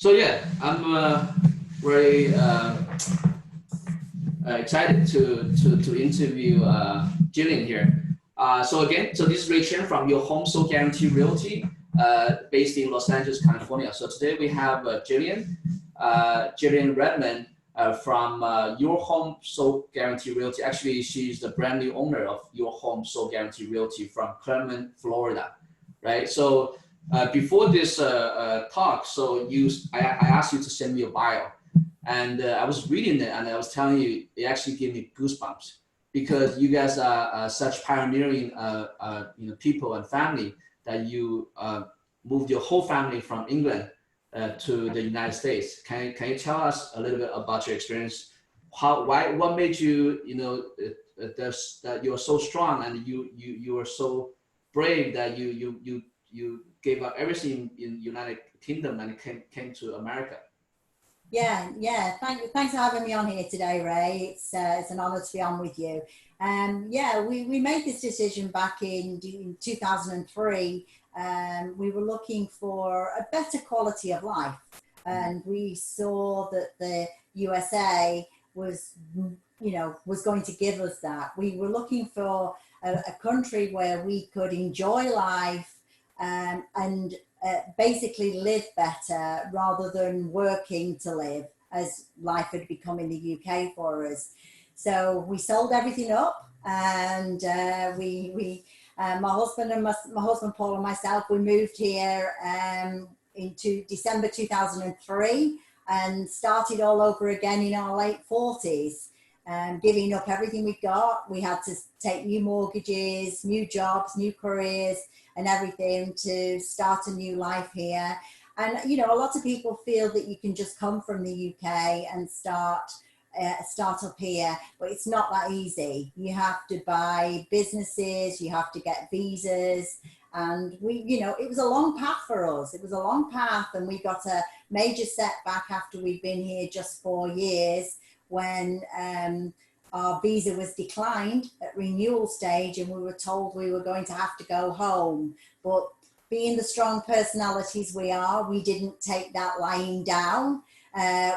So yeah, I'm very excited to interview Gillian here. So this is Chen from Your Home So Guarantee Realty, based in Los Angeles, California. So today we have Gillian Redman from Your Home So Guarantee Realty. Actually, she's the brand new owner of Your Home So Guarantee Realty from Clermont, Florida, right? So before this talk, I asked you to send me a bio, and I was reading it, and I was telling you, it actually gave me goosebumps because you guys are such pioneering, people and family that you moved your whole family from England to the United States. Can you tell us a little bit about your experience? What made you, that you're so strong and you are so brave that you gave up everything in United Kingdom and came to America? Yeah. Thanks for having me on here today, Ray. It's an honor to be on with you. We made this decision back in 2003. We were looking for a better quality of life, and we saw that the USA was going to give us that. We were looking for a country where we could enjoy life and basically live better rather than working to live, as life had become in the UK for us. So we sold everything up, and my husband Paul and myself, we moved here into December 2003 and started all over again in our late 40s. Giving up everything we got. We had to take new mortgages, new jobs, new careers, and everything to start a new life here. And a lot of people feel that you can just come from the UK and start up here, but it's not that easy. You have to buy businesses, you have to get visas, and it was a long path for us. It was a long path, and we got a major setback after we'd been here just 4 years, when our visa was declined at renewal stage, and we were told we were going to have to go home. But being the strong personalities we are, we didn't take that lying down.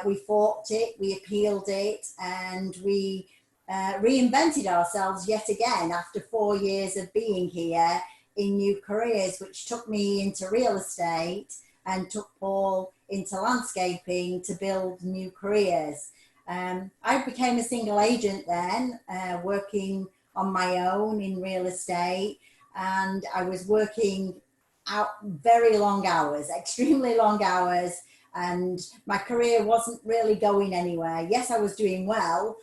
We fought it, we appealed it, and we reinvented ourselves yet again after 4 years of being here in new careers, which took me into real estate and took Paul into landscaping to build new careers. I became a single agent then, working on my own in real estate, and I was working out very long hours, extremely long hours, and my career wasn't really going anywhere. Yes, I was doing well,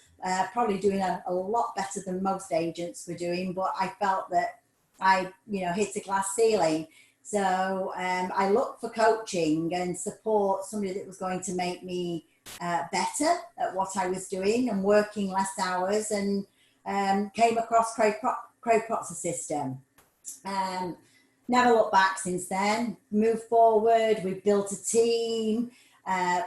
probably doing a lot better than most agents were doing, but I felt that I hit a glass ceiling. So I looked for coaching and support, somebody that was going to make me better at what I was doing and working less hours, and came across Craig Protzer's system. Never looked back since then. Moved forward, we built a team.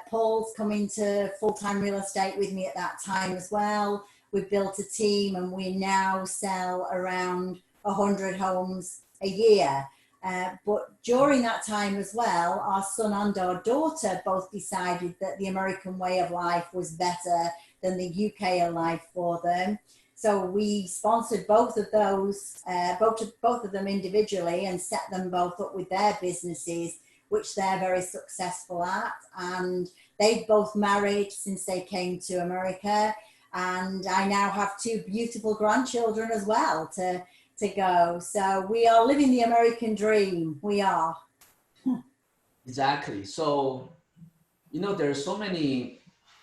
Paul's come into full-time real estate with me at that time as well. We've built a team, and we now sell around 100 homes a year. But during that time as well, our son and our daughter both decided that the American way of life was better than the UK life for them. So we sponsored both of those, both of them individually, and set them both up with their businesses, which they're very successful at. And they've both married since they came to America. And I now have 2 beautiful grandchildren as well to go. So we are living the American dream. We are. Exactly. So, there are so many,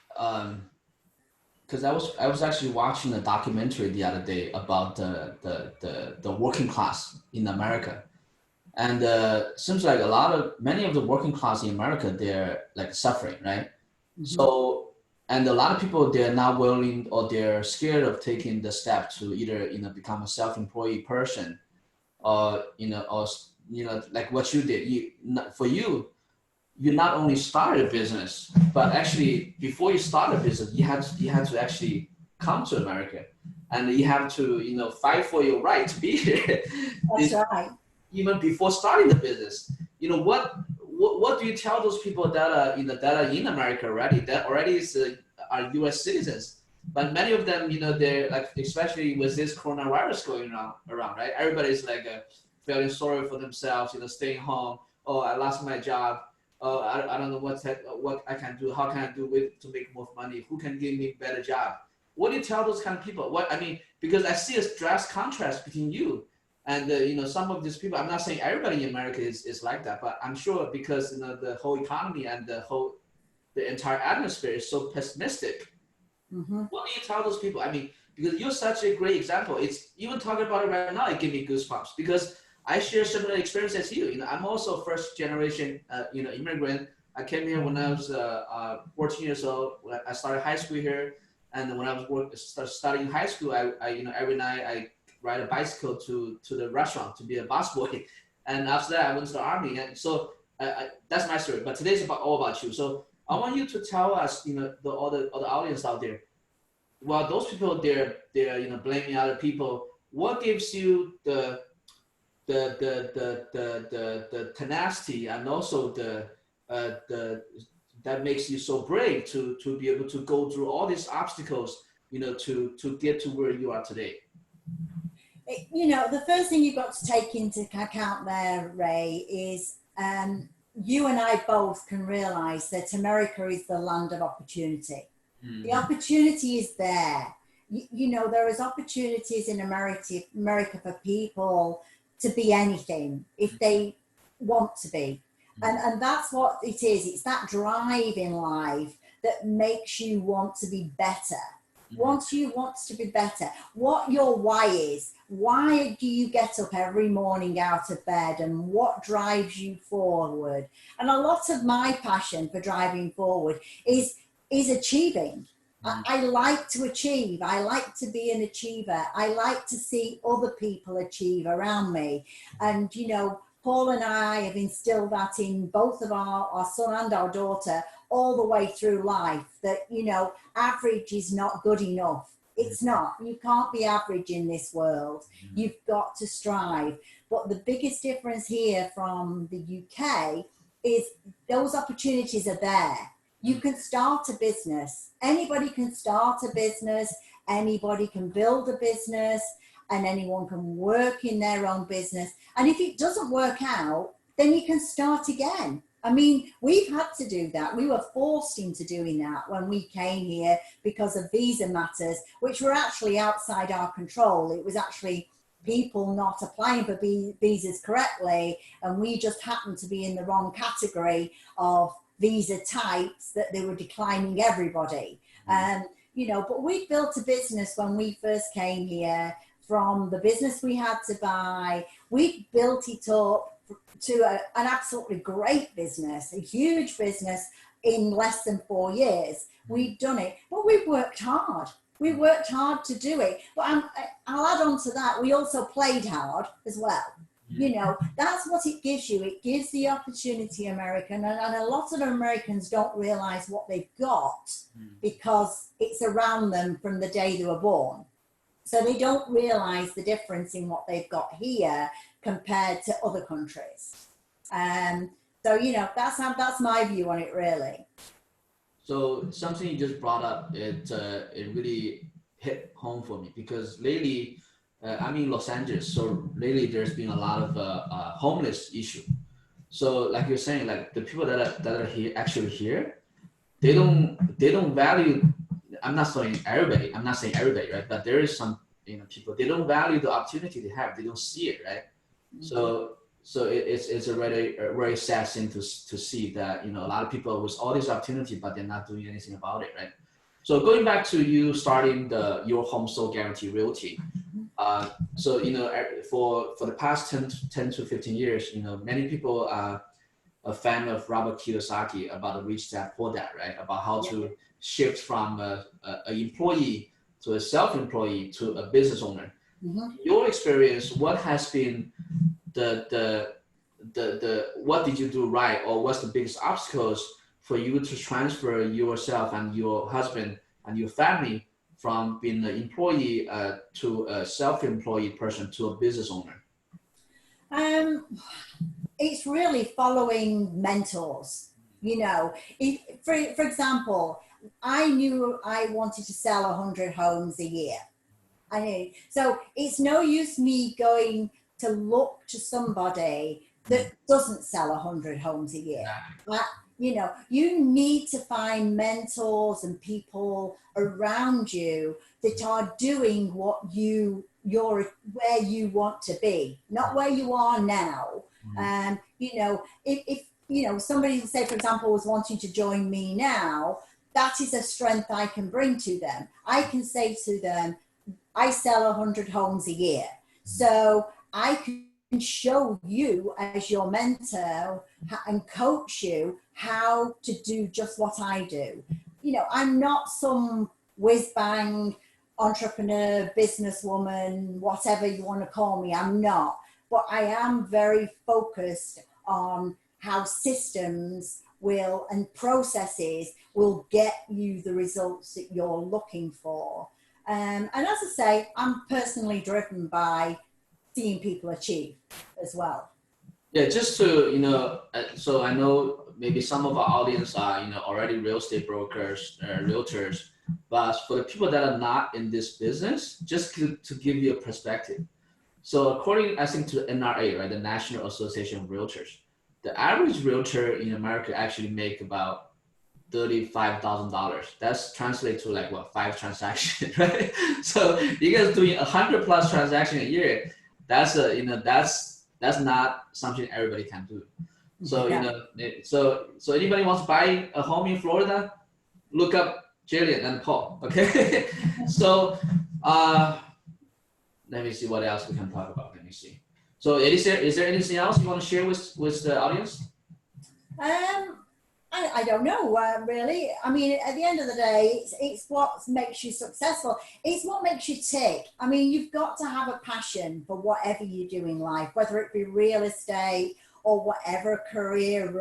because I was actually watching a documentary the other day about the working class in America, and seems like many of the working class in America, they're like suffering, right? Mm-hmm. So, and a lot of people, they're not willing, or they're scared of taking the step to either become a self-employed person, or like what you did. You not only started a business, but actually before you start a business, you had to actually come to America, and you have to fight for your right to be here. That's right. Even before starting the business, what what do you tell those people that are that are in America already, that already are U.S. citizens, but many of them, they're like, especially with this coronavirus going around, right? Everybody's like feeling sorry for themselves, staying home. Oh, I lost my job. Oh, I don't know what I can do. How can I do to make more money? Who can give me a better job? What do you tell those kind of people? Because I see a drastic contrast between you and some of these people. I'm not saying everybody in America is like that, but I'm sure because the whole economy and the entire atmosphere is so pessimistic. Mm-hmm. What do you tell those people? Because you're such a great example. It's even talking about it right now, it gives me goosebumps because I share similar experience as you. I'm also first generation, immigrant. I came here when I was 14 years old. I started high school here, and when I was studying high school, I every night I ride a bicycle to the restaurant to be a busboy, and after that I went to the army. And so that's my story. But today's all about you. So I want you to tell us, all the audience out there. Well, those people they're blaming other people. What gives you the tenacity and also the that makes you so brave to be able to go through all these obstacles, to get to where you are today? The first thing you've got to take into account there, Ray, is you and I both can realize that America is the land of opportunity. The opportunity is there. There is opportunities in America for people to be anything if they want to be. And that's what it is. It's that drive in life that makes you want to be better. Once you want to be better, what your why is, why do you get up every morning out of bed, and what drives you forward? And a lot of my passion for driving forward is achieving. I like to achieve. I like to be an achiever. I like to see other people achieve around me. And, Paul and I have instilled that in both of our son and our daughter all the way through life, that, average is not good enough. It's not. You can't be average in this world. You've got to strive. But the biggest difference here from the UK is those opportunities are there. You can start a business. Anybody can start a business. Anybody can build a business, and anyone can work in their own business. And if it doesn't work out, then you can start again. We've had to do that. We were forced into doing that when we came here because of visa matters, which were actually outside our control. It was actually people not applying for visas correctly, and we just happened to be in the wrong category of visa types that they were declining everybody. But we built a business when we first came here. From the business we had to buy, we built it up to an absolutely great business, a huge business in less than 4 years. We've done it, but we've worked hard. We worked hard to do it. But I'll add on to that, we also played hard as well. That's what it gives you. It gives the opportunity, American, and a lot of Americans don't realize what they've got because it's around them from the day they were born. So they don't realize the difference in what they've got here compared to other countries. That's my view on it, really. So something you just brought up, it really hit home for me because lately, I'm in Los Angeles. So lately there's been a lot of homeless issue. So like you're saying, like the people that are here, actually here, they don't value. I'm not saying everybody, right? But there is some, people, they don't value the opportunity they have. They don't see it, right? So it's a very sad thing to see that, a lot of people with all this opportunity, but they're not doing anything about it, right? So going back to you starting your home sold guarantee realty. For the past 10 to 15 years, many people are a fan of Robert Kiyosaki about the Rich Dad Poor Dad, right? About how to shift from an employee to a self-employee to a business owner. Your experience, what has been what did you do right, or what's the biggest obstacles for you to transfer yourself and your husband and your family from being an employee to a self-employed person to a business owner? Um, it's really following mentors. You know, if, for example, I knew I wanted to sell 100 homes a year. I knew. So it's no use me going to look to somebody that doesn't sell 100 homes a year. But, you know, you need to find mentors and people around you that are doing what you're where you want to be, not where you are now. You know, if you know somebody, say for example, was wanting to join me now, that is a strength I can bring to them. I can say to them, I sell 100 homes a year. So I can show you as your mentor and coach you how to do just what I do. You know, I'm not some whiz bang entrepreneur, businesswoman, whatever you want to call me. I'm not. But I am very focused on how systems will and processes will get you the results that you're looking for. And as I say, I'm personally driven by seeing people achieve as well. Yeah, just to, so I know maybe some of our audience are, already real estate brokers, realtors, but for the people that are not in this business, just to give you a perspective. So according, I think, to NRA, right, the National Association of Realtors, the average realtor in America actually make about $35,000. That's translates to like what, 5 transactions, right? So you guys doing 100+ transactions a year. That's that's not something everybody can do. So so anybody wants to buy a home in Florida, look up Gillian and Paul. Okay, so let me see what else we can talk about. Let me see. So is there anything else you want to share with the audience? I don't know, really. I mean, at the end of the day, it's what makes you successful. It's what makes you tick. I mean, you've got to have a passion for whatever you do in life, whether it be real estate or whatever career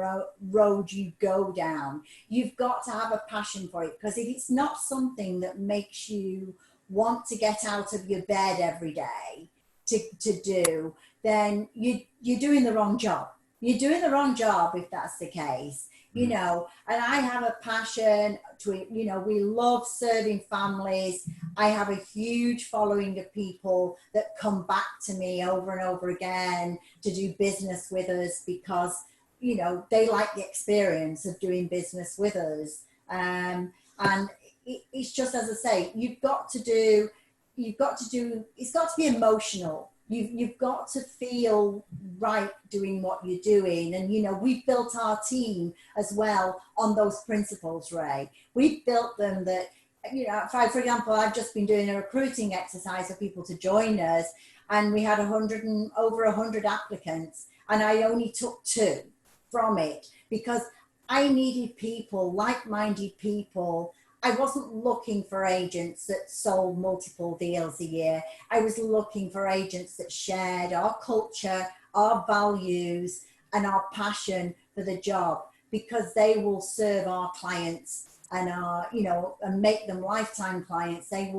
road you go down. You've got to have a passion for it, because if it's not something that makes you want to get out of your bed every day to do, then you're doing the wrong job. You're doing the wrong job if that's the case. You know, and I have a passion to, you know, we love serving families. I have a huge following of people that come back to me over and over again to do business with us because, you know, they like the experience of doing business with us. And it's just, as I say, it's got to be emotional. You've got to feel right doing what you're doing. And, you know, we've built our team as well on those principles, Ray. We've built them that, you know, for example, I've just been doing a recruiting exercise for people to join us, and we had over 100 applicants, and I only took 2 from it because I needed people, like-minded people. I wasn't looking for agents that sold multiple deals a year. I was looking for agents that shared our culture, our values, and our passion for the job, because they will serve our clients and and make them lifetime clients. They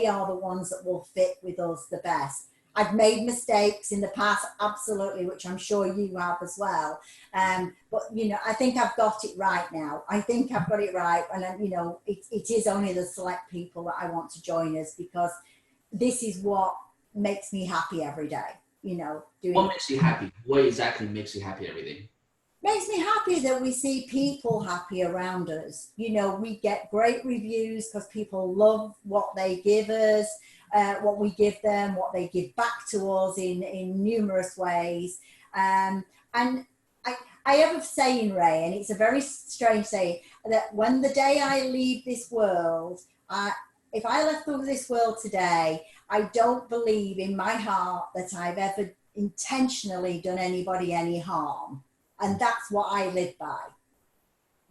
are the ones that will fit with us the best. I've made mistakes in the past, absolutely, which I'm sure you have as well. But, you know, I think I've got it right now. I think I've got it right. And, you know, it is only the select people that I want to join us, because this is what makes me happy every day, you know. What makes you happy? What exactly makes you happy every day? Makes me happy that we see people happy around us. You know, we get great reviews because people love what they give us. What we give them, what they give back to us in numerous ways. And I have a saying, Ray, and it's a very strange saying, that when the day I leave this world, if I left this world today, I don't believe in my heart that I've ever intentionally done anybody any harm. And that's what I live by.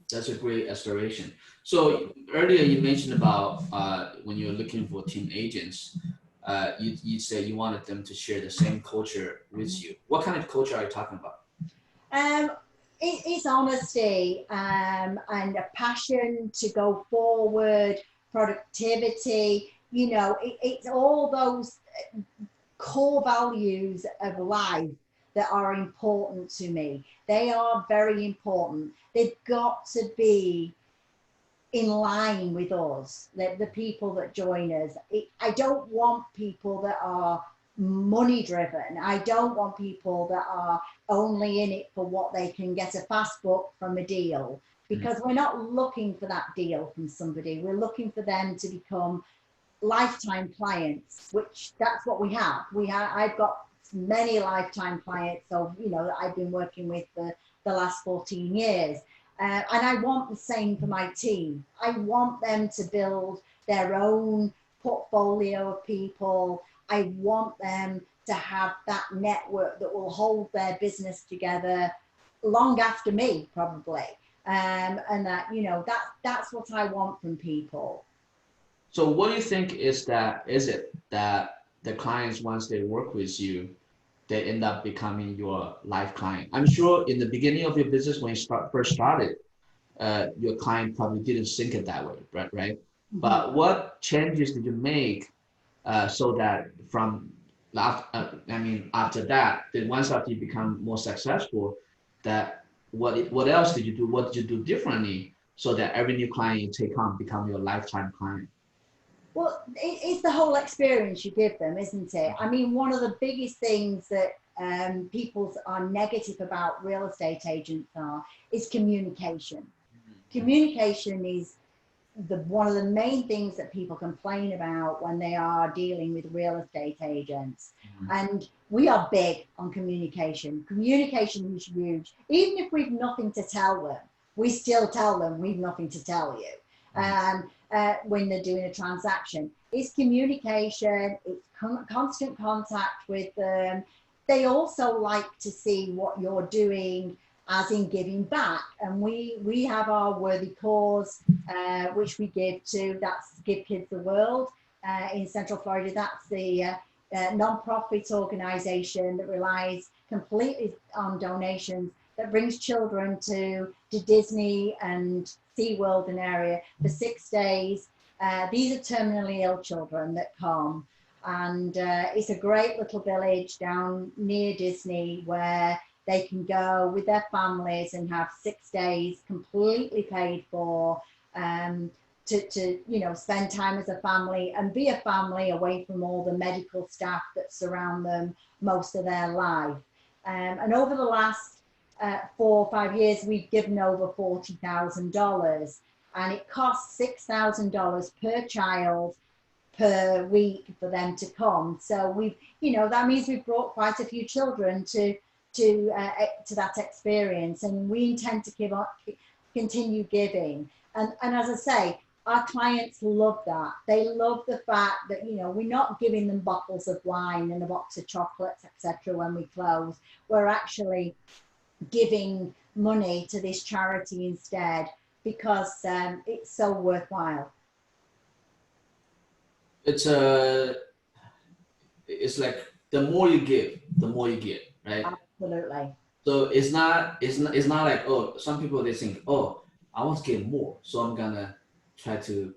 That's a great aspiration. So earlier you mentioned about when you're looking for team agents, you said you wanted them to share the same culture with you. What kind of culture are you talking about? It's honesty and a passion to go forward, productivity. You know, it's all those core values of life that are important to me. They are very important. They've got to be in line with us, the people that join us. I don't want people that are money driven. I don't want people that are only in it for what they can get a fast book from a deal, because we're not looking for that deal from somebody. We're looking for them to become lifetime clients, which that's what we have. I've got many lifetime clients, so that I've been working with for the last 14 years. And I want the same for my team. I want them to build their own portfolio of people. I want them to have that network that will hold their business together long after me, probably. And that, that's what I want from people. So what do you think is it that the clients, once they work with you, they end up becoming your life client? I'm sure in the beginning of your business, when you first started, your client probably didn't think it that way, right? Mm-hmm. But what changes did you make so that after that, then once after you become more successful, that what else did you do? What did you do differently so that every new client you take on become your lifetime client? Well, it's the whole experience you give them, isn't it? I mean, one of the biggest things that people are negative about real estate agents is communication. Mm-hmm. Communication is one of the main things that people complain about when they are dealing with real estate agents. Mm-hmm. And we are big on communication. Communication is huge. Even if we've nothing to tell them, we still tell them we've nothing to tell you. When they're doing a transaction, it's communication, it's constant contact with them. They also like to see what you're doing as in giving back, and we have our worthy cause which we give to, that's Give Kids the World in Central Florida. That's the non-profit organization that relies completely on donations, that brings children to Disney and SeaWorld and area for 6 days. These are terminally ill children that come, and it's a great little village down near Disney where they can go with their families and have 6 days completely paid for, to spend time as a family and be a family away from all the medical staff that surround them most of their life. And over the last 4 or 5 years, we've given over $40,000, and it costs $6,000 per child per week for them to come. So we've, that means we've brought quite a few children to that experience, and we intend to continue giving. And as I say, our clients love that. They love the fact that, we're not giving them bottles of wine and a box of chocolates, etc. when we close. We're actually giving money to this charity instead, because it's so worthwhile. It's like the more you give, the more you get, right? Absolutely. So it's not like, oh, some people, they think, oh, I want to get more, so I'm gonna try to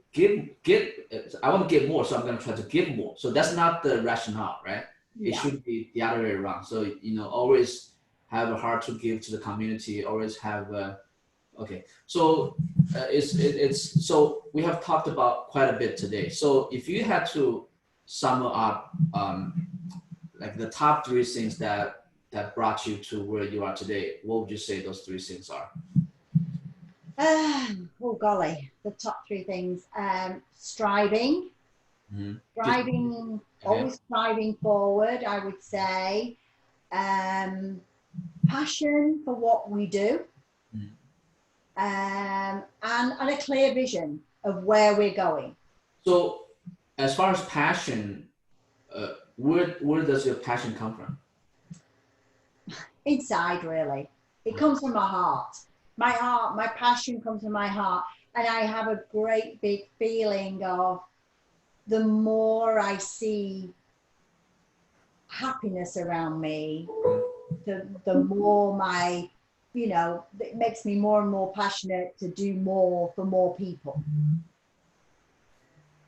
I want to get more, so I'm gonna try to give more. So that's not the rationale, right? Yeah. It should be the other way around. So always have a heart to give to the community. Always have okay. So so we have talked about quite a bit today. So if you had to sum up like the top 3 things that brought you to where you are today, what would you say those 3 things are? Oh golly, the top 3 things. Striving. Mm-hmm. Striving, always striving forward, I would say. Passion for what we do. Mm-hmm. And a clear vision of where we're going. So as far as passion, where does your passion come from? Inside, really. It comes from my heart. My passion comes from my heart. And I have a great big feeling of, the more I see happiness around me, the more it makes me more and more passionate to do more for more people.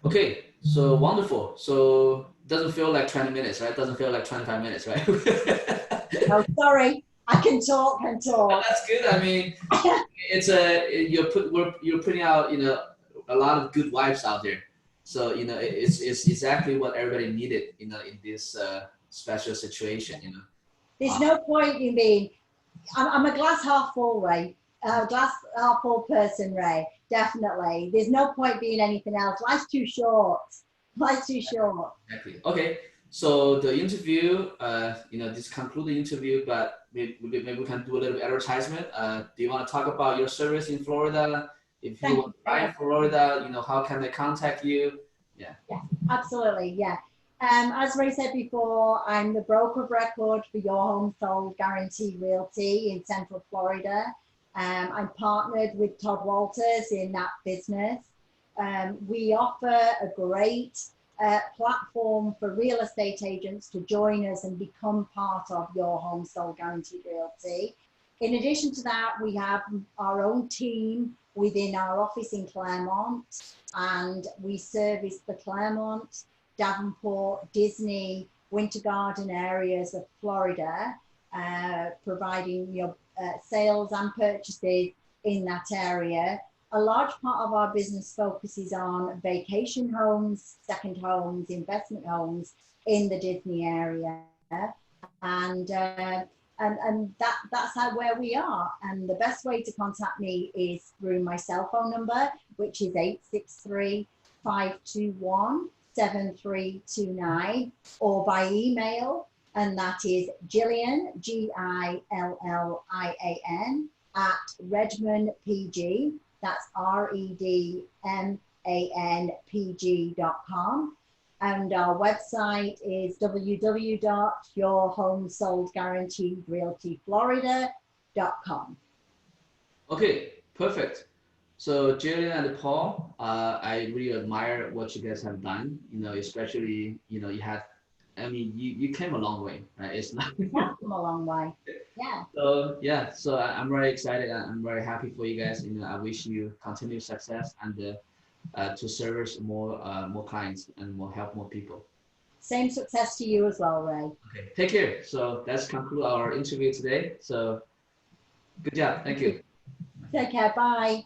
Okay, so wonderful. So doesn't feel like 20 minutes, right? Doesn't feel like 25 minutes, right? Oh, sorry. I can talk and talk. That's good. I mean, it's you're putting out, you know, a lot of good vibes out there. So, you know, it's exactly what everybody needed, you know, in this special situation, you know. There's no point in being, I'm a glass half full, Ray. Glass half full person, Ray. Definitely. There's no point being anything else. Life's too short. Life's too short. Exactly. Okay. So the interview, you know, this conclude the interview, but maybe we can do a little advertisement. Do you want to talk about your service in Florida? If you want to try in Florida, you know, how can they contact you? Yeah. Yeah, absolutely. Yeah. As Ray said before, I'm the broker of record for Your Home Sold Guarantee Realty in Central Florida. I'm partnered with Todd Walters in that business. We offer a great platform for real estate agents to join us and become part of Your Home Sold Guarantee Realty. In addition to that, we have our own team within our office in Clermont, and we service the Clermont, Davenport, Disney, Winter Garden areas of Florida, providing sales and purchases in that area. A large part of our business focuses on vacation homes, second homes, investment homes in the Disney area, and that's where we are. And the best way to contact me is through my cell phone number, which is 863-521-7329, or by email, and that is Gillian, Gillian, at Redman PG. That's REDMANPG.com. And our website is www.yourhomesoldguaranteedrealtyflorida.com. Okay, perfect. So Gillian and Paul, I really admire what you guys have done. You know, especially, you know, I mean, you came a long way, right? It's not. Yeah, come a long way. Yeah. So yeah, so I'm very excited. I'm very happy for you guys. You know, I wish you continued success and to service more clients and help more people. Same success to you as well, Ray. Okay, take care. So let's conclude our interview today. So good job. Thank you. Take care. Bye.